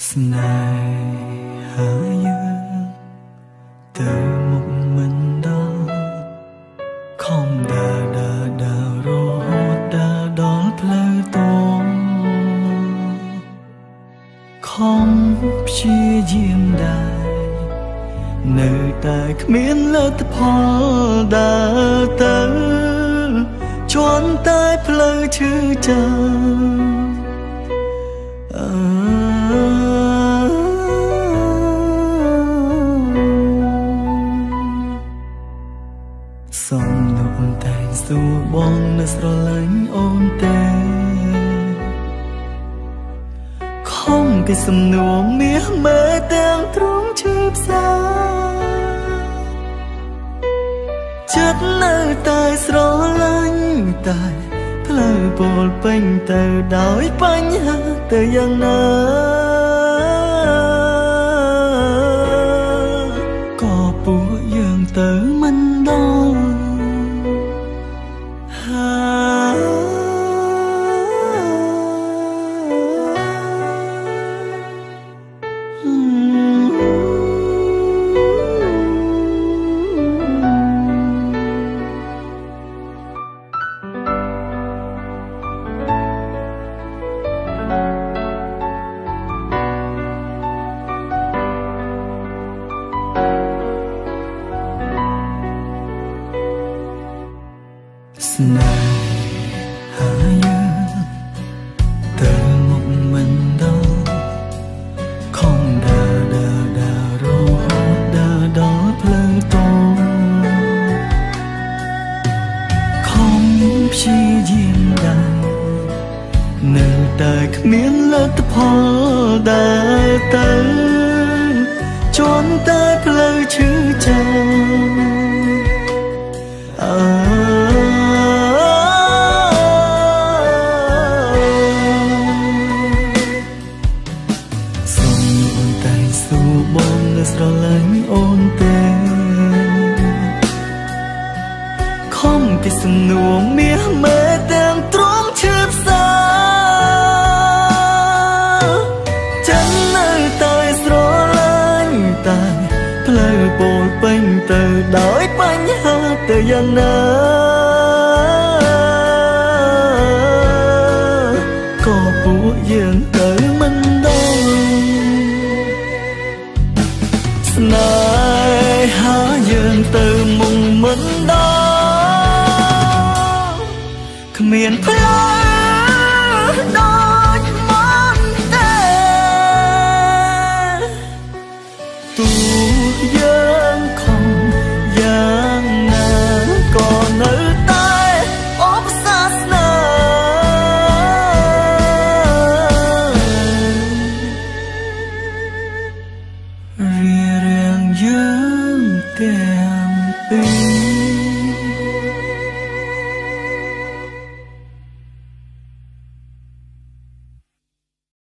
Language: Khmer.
ស្នេហាយើងទៅមុខមិនដល់ខំដើររហូតដើរដល់ផ្លូវតងខំព្យាយាមដែរនៅតែគ្មានលទ្ធផលដើរទៅជន់តែផ្លូវឈឺចាំសុំលោកតែងសួរបងនៅស្រឡាញ់អូនទេខំគេសំនួរមាសមើលទាំងទ្រង់ឈឺផ្សាចិត្តនៅតែស្រឡាញ់តែផ្លូវពោលពេញទៅដោយបញ្ហាទៅយ៉ាងណាក៏ពួកយើងទៅមិនដល់ស្នេហាយើងទៅមុខមិនដល់ខំដើររហូតដើរដល់ផ្លូវតងខំព្យាយាមដែរនៅតែគ្មានលទ្ធផលដើរទៅជន់តែផ្លូវឈឺចាំបងនៅស្រឡាញ់អូនទេខំគេសំនួរមាសមើ